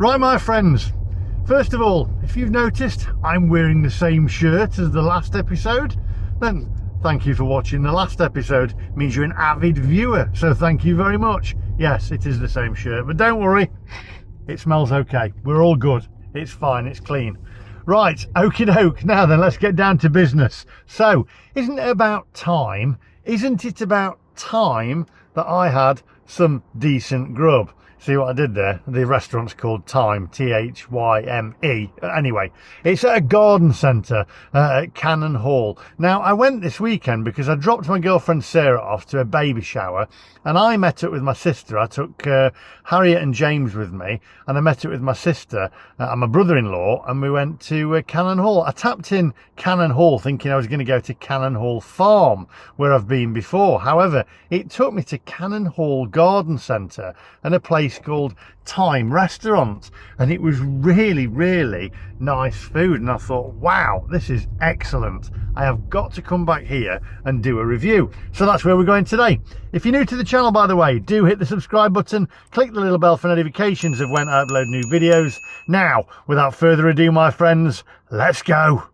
Right, my friends, first of all, if you've noticed I'm wearing the same shirt as the last episode, then thank you for watching the last episode. It means you're an avid viewer, so thank you very much. Yes, it is the same shirt, but don't worry, it smells okay. We're all good. It's fine, it's clean. Right, okie doke. Now then, let's get down to business. So, isn't it about time? Isn't it about time that I had some decent grub? See what I did there? The restaurant's called Thyme, Thyme. Anyway, it's at a garden centre at Cannon Hall. Now, I went this weekend because I dropped my girlfriend Sarah off to a baby shower, and I met up with my sister. I took Harriet and James with me, and I met up with my sister and my brother-in-law, and we went to Cannon Hall. I tapped in Cannon Hall thinking I was going to go to Cannon Hall Farm, where I've been before. However, it took me to Cannon Hall Garden Centre and a place called Thyme Restaurant, and it was really nice food, and I thought, wow, this is excellent. I have got to come back here and do a review. So that's where we're going today. If you're new to the channel, by the way, do hit the subscribe button, click the little bell for notifications of when I upload new videos. Now, without further ado, my friends, let's go.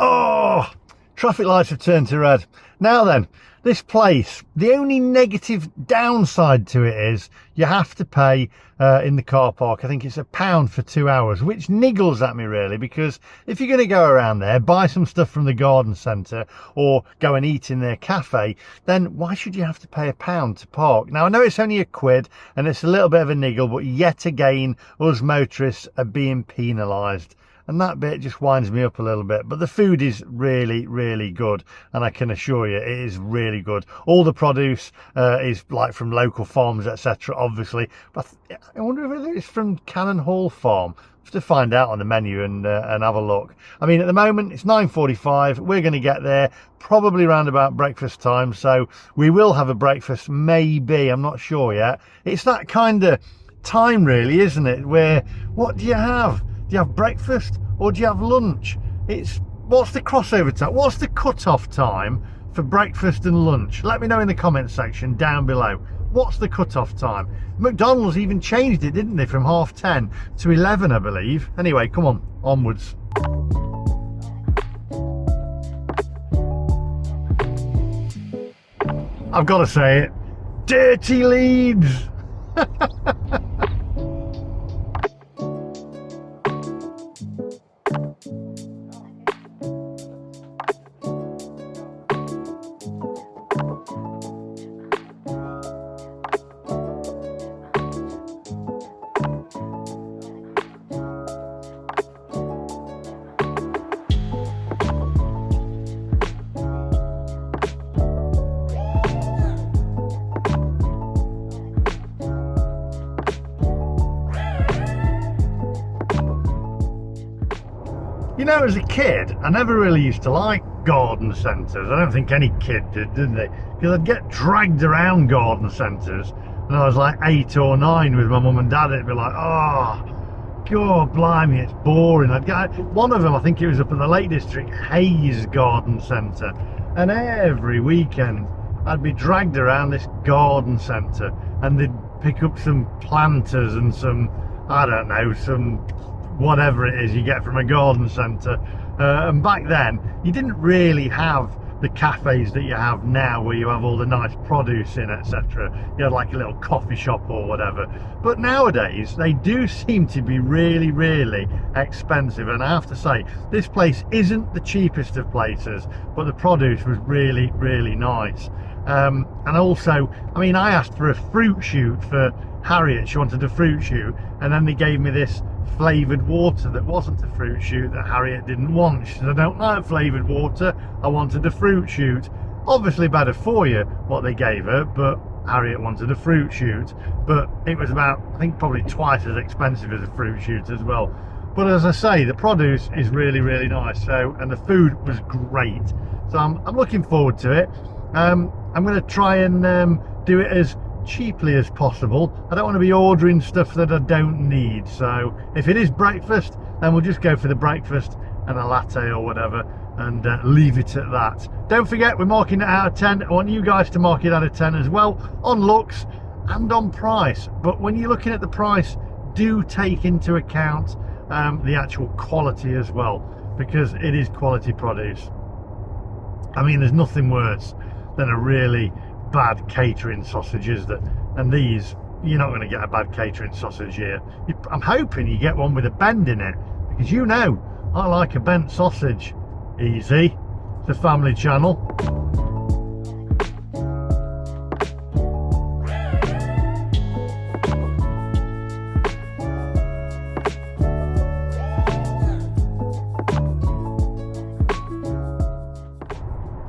Oh, traffic lights have turned to red. Now then, this place, the only negative downside to it is you have to pay in the car park. I think it's £1 for 2 hours, which niggles at me really, because if you're going to go around there, buy some stuff from the garden centre or go and eat in their cafe, then why should you have to pay £1 to park? Now, I know it's only £1 and it's a little bit of a niggle, but yet again, us motorists are being penalised. And that bit just winds me up a little bit. But the food is really good, and I can assure you it is really good. All the produce is like from local farms, etc, obviously, but I wonder if it's from Cannon Hall Farm. I have to find out on the menu and have a look. I mean, at the moment it's 9:45. We're going to get there probably around about breakfast time, so we will have a breakfast, maybe, I'm not sure yet. It's that kind of time really, isn't it, where what do you have? Do you have breakfast or do you have lunch? What's the crossover time? What's the cut-off time for breakfast and lunch? Let me know in the comments section down below. What's the cut-off time? McDonald's even changed it, didn't they, from 10:30 to 11, I believe. Anyway, come on, onwards. I've got to say it, dirty Leeds. You know, as a kid, I never really used to like garden centres. I don't think any kid did they? Because I'd get dragged around garden centres, and I was like 8 or 9 with my mum and dad. It'd be like, oh, God, blimey, it's boring. I'd get one of them, I think it was up in the Lake District, Hayes Garden Centre, and every weekend I'd be dragged around this garden centre, and they'd pick up some planters and some, I don't know, some whatever it is you get from a garden centre, and back then you didn't really have the cafes that you have now, where you have all the nice produce in, etc. You had like a little coffee shop or whatever, but nowadays they do seem to be really expensive. And I have to say, this place isn't the cheapest of places, but the produce was really nice. And also, I mean, I asked for a fruit shoot for Harriet. She wanted a fruit shoot, and then they gave me this flavoured water that wasn't a fruit shoot that Harriet didn't want. She said, I don't like flavoured water, I wanted a fruit shoot. Obviously better for you what they gave her, but Harriet wanted a fruit shoot, but it was about, I think, probably twice as expensive as a fruit shoot as well. But as I say, the produce is really, really nice. So, and the food was great. So I'm looking forward to it. I'm going to try and do it as cheaply as possible. I don't want to be ordering stuff that I don't need. So if it is breakfast, then we'll just go for the breakfast and a latte or whatever, and leave it at that. Don't forget, we're marking it out of 10. I want you guys to mark it out of 10 as well, on looks and on price. But when you're looking at the price, do take into account the actual quality as well, because it is quality produce. I mean, there's nothing worse than a really bad catering sausage, is there? And these, you're not going to get a bad catering sausage here. I'm hoping you get one with a bend in it, because you know I like a bent sausage. Easy, it's a family channel.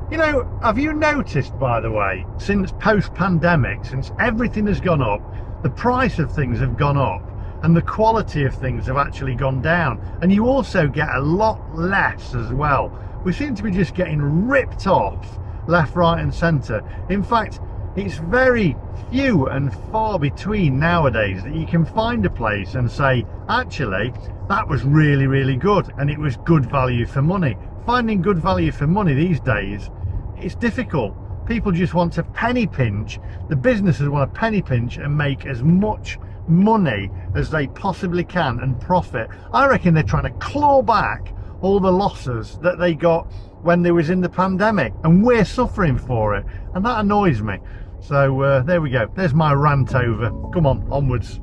You know, have you noticed, by the way, since post-pandemic, since everything has gone up, the price of things have gone up and the quality of things have actually gone down, and you also get a lot less as well. We seem to be just getting ripped off left, right and centre. In fact, it's very few and far between nowadays that you can find a place and say, actually, that was really, really good and it was good value for money. Finding good value for money these days, it's difficult. People just want to penny pinch. The businesses want to penny pinch and make as much money as they possibly can and profit. I reckon they're trying to claw back all the losses that they got when they was in the pandemic, and we're suffering for it, and that annoys me. So there we go, there's my rant over. Come on, onwards.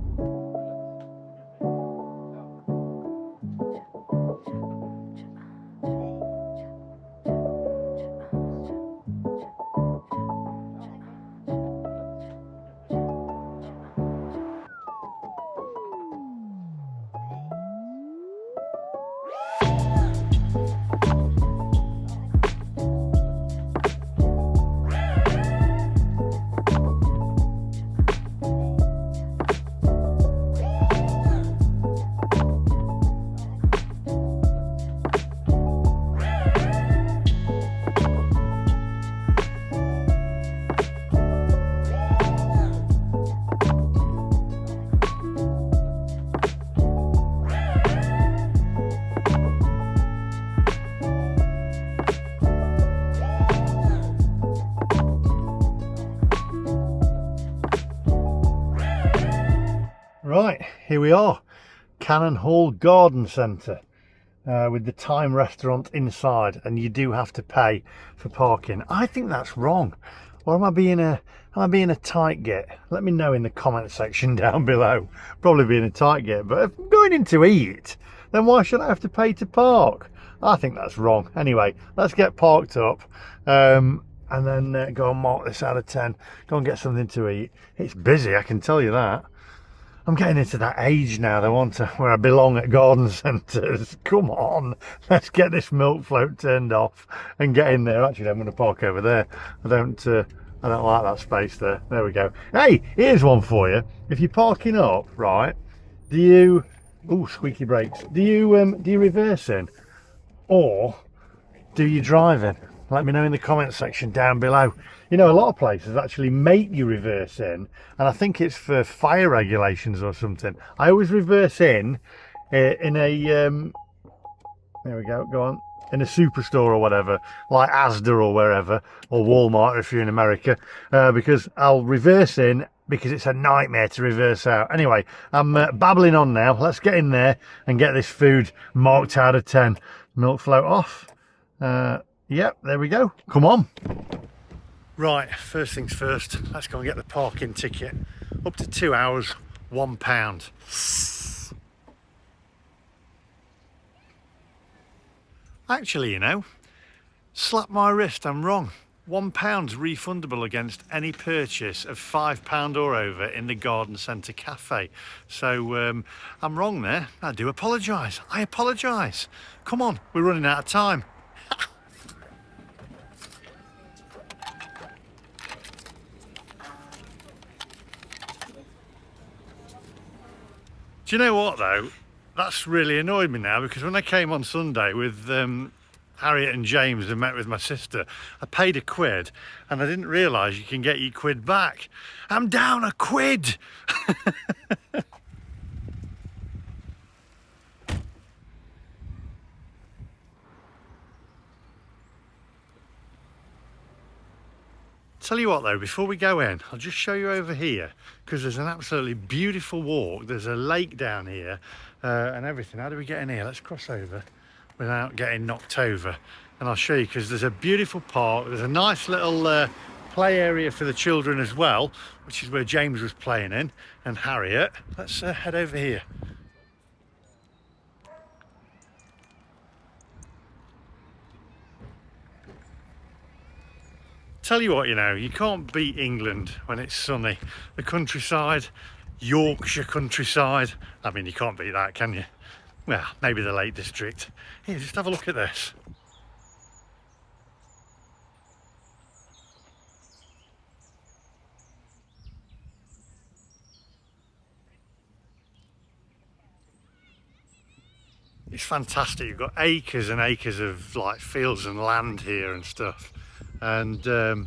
Right, here we are, Cannon Hall Garden Centre, with the Thyme restaurant inside, and you do have to pay for parking. I think that's wrong. Or am I being a tight git? Let me know in the comment section down below. Probably being a tight git, but if I'm going in to eat, then why should I have to pay to park? I think that's wrong. Anyway, let's get parked up, and then go and mark this out of 10. Go and get something to eat. It's busy, I can tell you that. I'm getting into that age now, where I belong at garden centres. Come on, let's get this milk float turned off and get in there. Actually, I'm going to park over there. I don't like that space there. There we go. Hey, here's one for you. If you're parking up, right, do you... Ooh, squeaky brakes. Do you reverse in, or do you drive in? Let me know in the comment section down below. You know, a lot of places actually make you reverse in, and I think it's for fire regulations or something. I always reverse in a there we go, go on, in a superstore or whatever, like Asda or wherever, or Walmart if you're in America, because I'll reverse in because it's a nightmare to reverse out. Anyway, I'm babbling on now. Let's get in there and get this food marked out of 10. Milk float off. Yep, there we go. Come on. Right, first things first, let's go and get the parking ticket. Up to 2 hours, £1. Actually, you know, slap my wrist, I'm wrong. £1's refundable against any purchase of £5 or over in the Garden Centre Cafe. So I'm wrong there. I do apologise. I apologise. Come on, we're running out of time. Do you know what though? That's really annoyed me now, because when I came on Sunday with Harriet and James and met with my sister, I paid £1 and I didn't realise you can get your £1 back. I'm down £1. Tell you what though, before we go in, I'll just show you over here, because there's an absolutely beautiful walk. There's a lake down here and everything. How do we get in here? Let's cross over without getting knocked over, and I'll show you, because there's a beautiful park. There's a nice little play area for the children as well, which is where James was playing in, and Harriet. Let's head over here. Tell you what, you know, you can't beat England when it's sunny. The countryside, Yorkshire countryside, I mean, you can't beat that, can you? Well, maybe the Lake District. Here, just have a look at this. It's fantastic. You've got acres and acres of like fields and land here and stuff. And oh,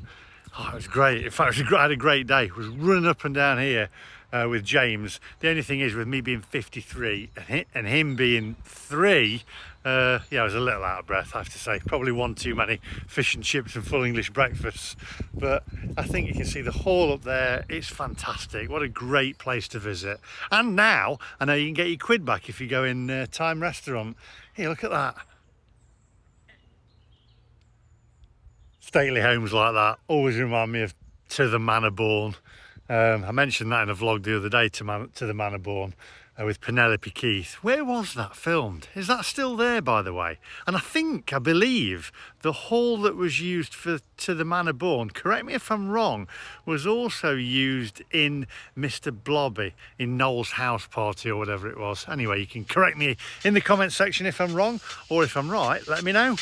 it was great. In fact, I had a great day. I was running up and down here with James. The only thing is, with me being 53 and him being 3, yeah, I was a little out of breath, I have to say. Probably one too many fish and chips and full English breakfasts. But I think you can see the hall up there. It's fantastic. What a great place to visit. And now I know you can get your £1 back if you go in Thyme restaurant. Here, look at that. Stately homes like that always remind me of To the Manor Born. I mentioned that in a vlog the other day, To the Manor Born, with Penelope Keith. Where was that filmed? Is that still there, by the way? And I believe the hall that was used for To the Manor Born, correct me if I'm wrong, was also used in Mr. Blobby, in Noel's house party or whatever it was. Anyway, you can correct me in the comment section if I'm wrong, or if I'm right, let me know.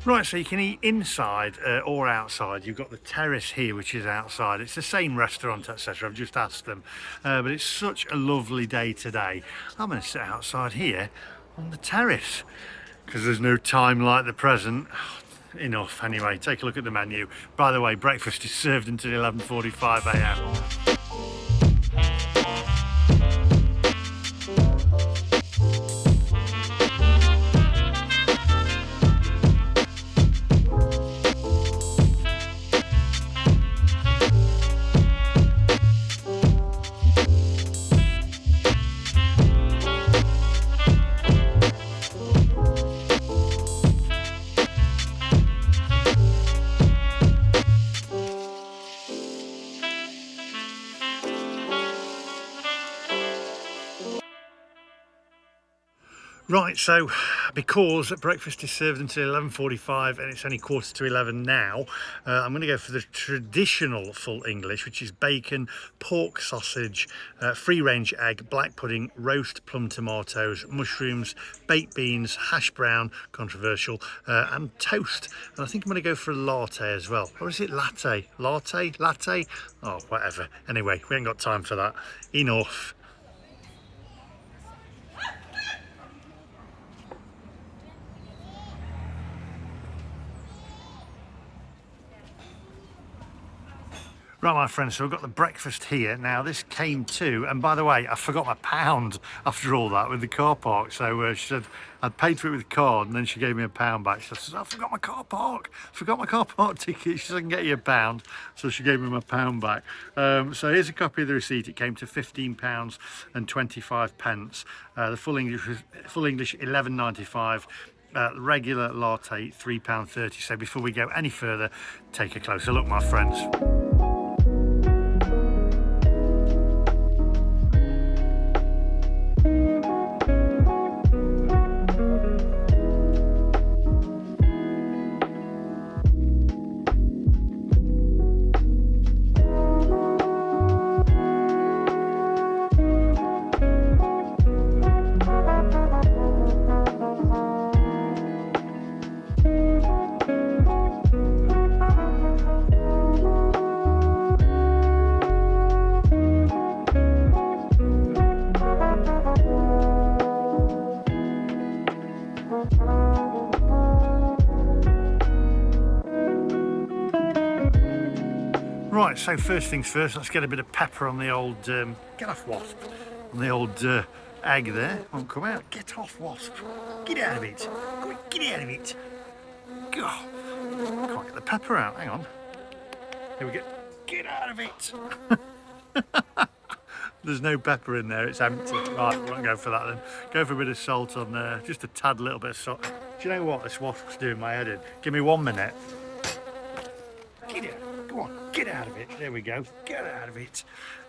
Right, so you can eat inside or outside. You've got the terrace here, which is outside. It's the same restaurant, etc. I've just asked them. But it's such a lovely day today. I'm going to sit outside here on the terrace, because there's no time like the present. Enough, anyway. Take a look at the menu. By the way, breakfast is served until 11:45 a.m. Right, so because breakfast is served until 11:45 and it's only quarter to 11 now, I'm going to go for the traditional full English, which is bacon, pork sausage, free-range egg, black pudding, roast plum tomatoes, mushrooms, baked beans, hash brown, controversial, and toast. And I think I'm going to go for a latte as well. Or is it latte? Latte? Latte? Oh, whatever. Anyway, we ain't got time for that. Enough. Right, my friends, so I've got the breakfast here. Now, this came to, and by the way, I forgot my pound after all that with the car park. So she said I'd paid for it with a card, and then she gave me a pound back. She said, I forgot my car park. Forgot my car park ticket. She said, I can get you a pound. So she gave me my pound back. So here's a copy of the receipt. It came to £15 and 25 pence. The full English £11.95. Regular latte £3.30. So before we go any further, take a closer look, my friends. Right, so first things first, let's get a bit of pepper on the old, get off wasp, on the old egg there. Won't come out. Get off wasp. Get out of it. Come on, get out of it. God, can't get the pepper out. Hang on. Here we go. Get out of it. There's no pepper in there, it's empty. Right, we won't go for that then. Go for a bit of salt on there, just a tad little bit of salt. Do you know what this wasp's doing my head in? Give me 1 minute. Get out. Go on, get out of it. There we go. Get out of it.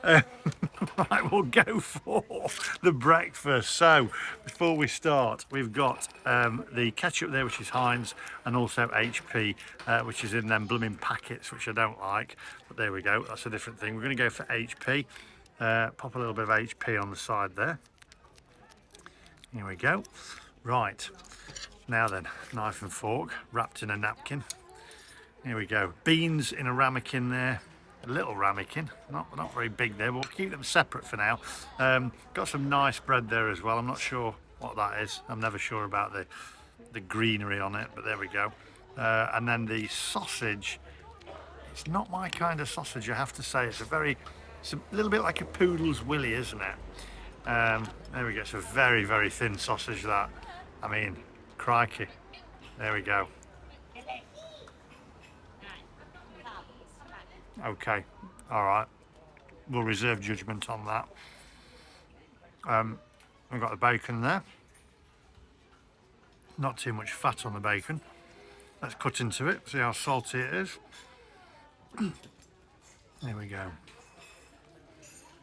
Right, we'll go for the breakfast. So, before we start, we've got the ketchup there, which is Heinz, and also HP, which is in them blooming packets, which I don't like. But there we go. That's a different thing. We're going to go for HP. Pop a little bit of HP on the side there. Here we go. Right. Now then, knife and fork wrapped in a napkin. Here we go. Beans in a ramekin there. A little ramekin, not very big there, but we'll keep them separate for now. Got some nice bread there as well. I'm not sure what that is. I'm never sure about the greenery on it, but there we go. And then the sausage. It's not my kind of sausage, I have to say. It's a little bit like a poodle's willy, isn't it? There we go. It's a very, very thin sausage, that. I mean, crikey. There we go. Okay, all right. We'll reserve judgment on that. We've got the bacon there. Not too much fat on the bacon. Let's cut into it, see how salty it is. There we go.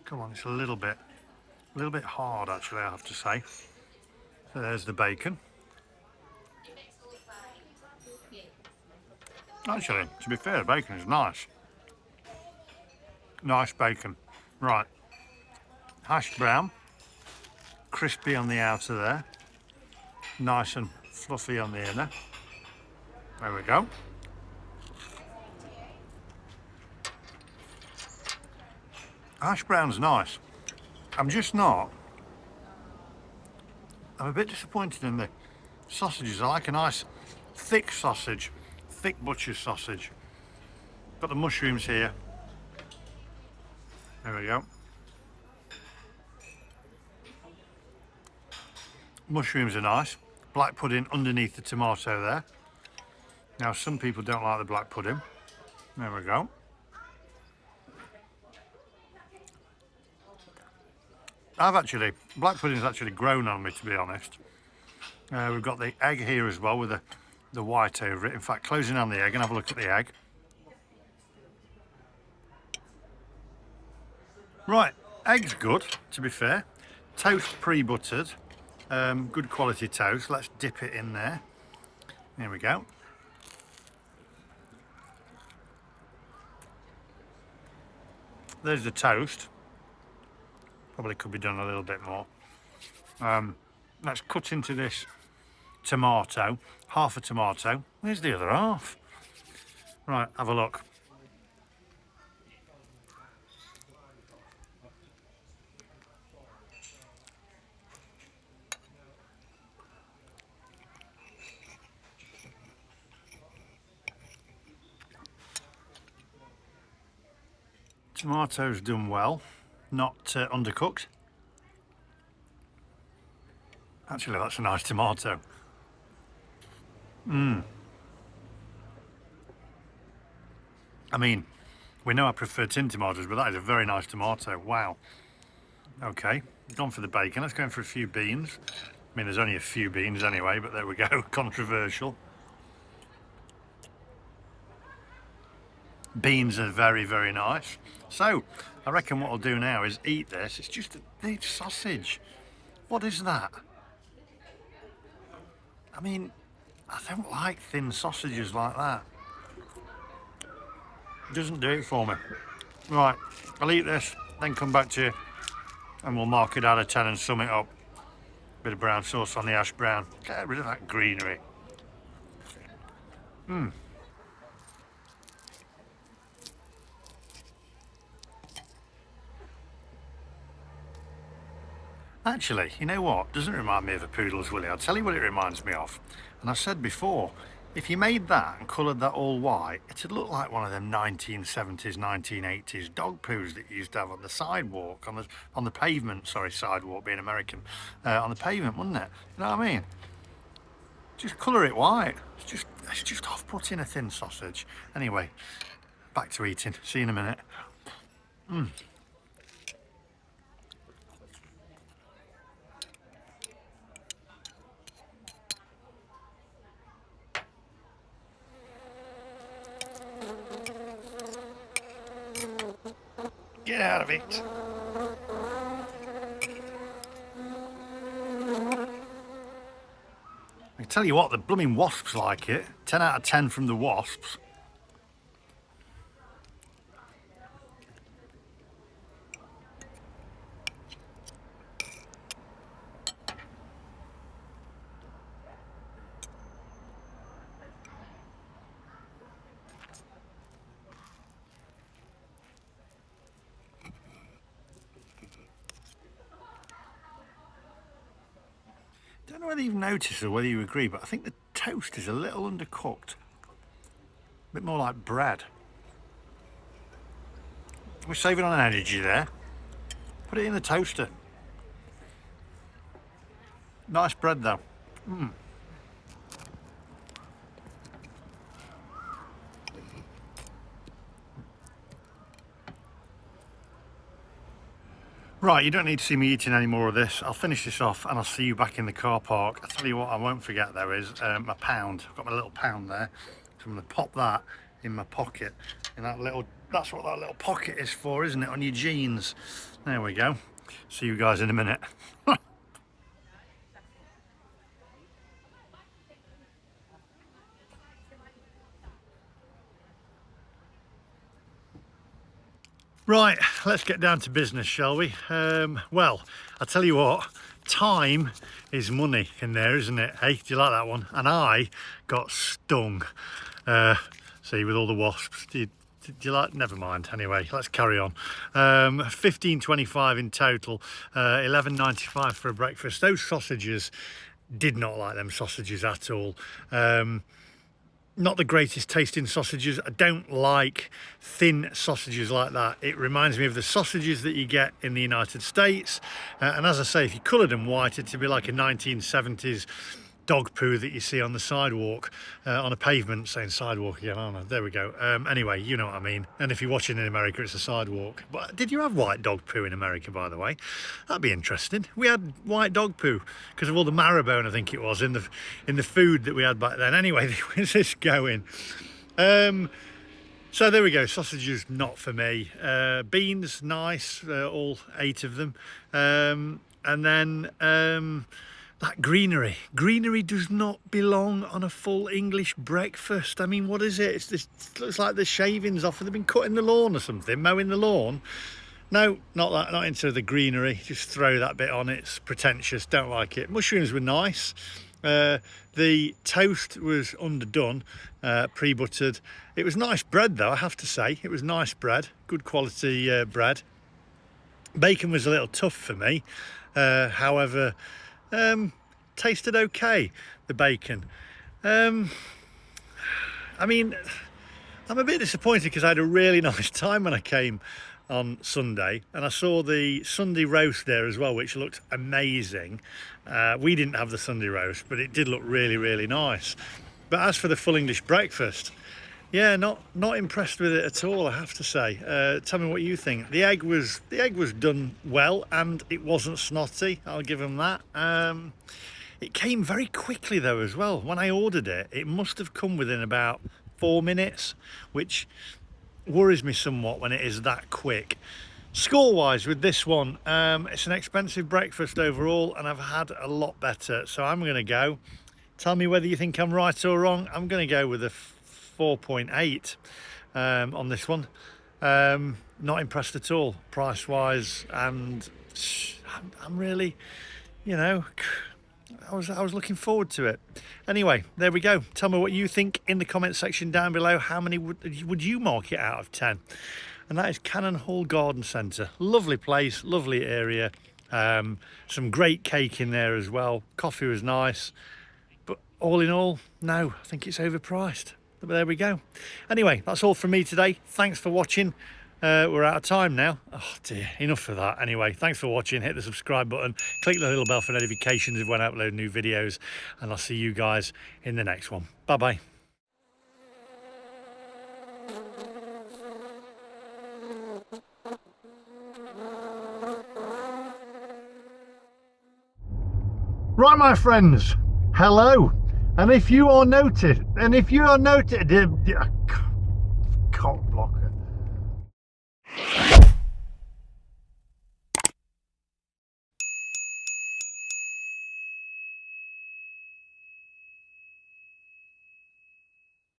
Come on, it's a little bit hard actually, I have to say. So there's the bacon. Actually, to be fair, the bacon is nice. Nice bacon. Right. Hashed brown. Crispy on the outer there. Nice and fluffy on the inner. There we go. Hash brown's nice. I'm a bit disappointed in the sausages. I like a nice thick sausage, thick butcher's sausage. Got the mushrooms here. There we go. Mushrooms are nice. Black pudding underneath the tomato there. Now, some people don't like the black pudding. There we go. Black pudding's actually grown on me, to be honest. We've got the egg here as well with the white over it. In fact, closing on the egg and have a look at the egg. Right, egg's good, to be fair. Toast pre-buttered. Good quality toast. Let's dip it in there. There we go. There's the toast. Probably could be done a little bit more. Let's cut into this tomato. Half a tomato. Where's the other half? Right, have a look. Tomatoes done well, not undercooked. Actually, that's a nice tomato. I mean, we know I prefer tin tomatoes, but that is a very nice tomato. Wow. Okay, gone for the bacon. Let's go in for a few beans. I mean, there's only a few beans anyway, but there we go. Controversial. Beans are very, very nice. So, I reckon what I'll do now is eat this. It's just a neat sausage. What is that? I mean, I don't like thin sausages like that. It doesn't do it for me. Right, I'll eat this, then come back to you, and we'll mark it out of 10 and sum it up. Bit of brown sauce on the ash brown. Get rid of that greenery. Actually, you know what? Doesn't remind me of a poodle's willy. I'll tell you what it reminds me of. And I've said before, if you made that and coloured that all white, it'd look like one of them 1970s, 1980s dog poos that you used to have on the sidewalk, on the pavement. Sorry, sidewalk being American. On the pavement, wouldn't it? You know what I mean? Just colour it white. It's just off-putting, a thin sausage. Anyway, back to eating. See you in a minute. Get out of it. I tell you what, the blooming wasps like it. 10 out of 10 from the wasps. Don't know whether you've noticed or whether you agree, but I think the toast is a little undercooked. A bit more like bread. We're saving on energy there. Put it in the toaster. Nice bread though. Right, you don't need to see me eating any more of this. I'll finish this off and I'll see you back in the car park. I tell you what I won't forget though is my pound. I've got my little pound there. So I'm going to pop that in my pocket. That's what that little pocket is for, isn't it? On your jeans. There we go. See you guys in a minute. Right, let's get down to business, shall we? Well, I'll tell you what, time is money in there, isn't it? Hey, do you like that one? And I got stung. See, with all the wasps. Do you like? Never mind. Anyway, let's carry on. 15.25 in total, 11.95 for a breakfast. Those sausages, did not like them sausages at all. Not the greatest tasting sausages. I don't like thin sausages like that. It reminds me of the sausages that you get in the United States. And as I say, if you coloured them white, it'd be like a 1970s dog poo that you see on the sidewalk, on a pavement, saying sidewalk again, I don't know, there we go. Anyway, you know what I mean. And if you're watching in America, it's a sidewalk. But did you have white dog poo in America, by the way? That'd be interesting. We had white dog poo because of all the marrowbone, I think it was, in the food that we had back then. Anyway, where's this going? So there we go, sausages not for me. Beans, nice, all 8 of them. And then That greenery does not belong on a full English breakfast. I mean, what is it? It looks like the shavings off. Have they been cutting the lawn or something, mowing the lawn? No, not that, not into the greenery. Just throw that bit on. It's pretentious, don't like it. Mushrooms were nice. The toast was underdone, pre-buttered. It was nice bread though, I have to say. It was nice bread, good quality bread. Bacon was a little tough for me. However, tasted okay, the bacon. I mean, I'm a bit disappointed because I had a really nice time when I came on Sunday, and I saw the Sunday roast there as well, which looked amazing. We didn't have the Sunday roast, but it did look really nice. But as for the full English breakfast, yeah, not impressed with it at all, I have to say. Tell me what you think. The egg was done well, and it wasn't snotty. I'll give them that. It came very quickly though as well. When I ordered it, it must have come within about 4 minutes, which worries me somewhat when it is that quick. Score wise with this one, it's an expensive breakfast overall, and I've had a lot better, so I'm gonna go, tell me whether you think I'm right or wrong, I'm gonna go with a 4.8 on this one. Not impressed at all price wise, and I'm really, you know, I was looking forward to it. Anyway, there we go. Tell me what you think in the comment section down below. How many would you mark it out of 10? And that is Cannon Hall Garden Centre. Lovely place, lovely area. Some great cake in there as well. Coffee was nice. But all in all, no, I think it's overpriced. But there we go. Anyway, that's all from me today. Thanks for watching. We're out of time now. Oh dear, enough of that. Anyway, thanks for watching. Hit the subscribe button, click the little bell for notifications of when I upload new videos, and I'll see you guys in the next one. Bye bye. Right, my friends, hello. And if you are noted, I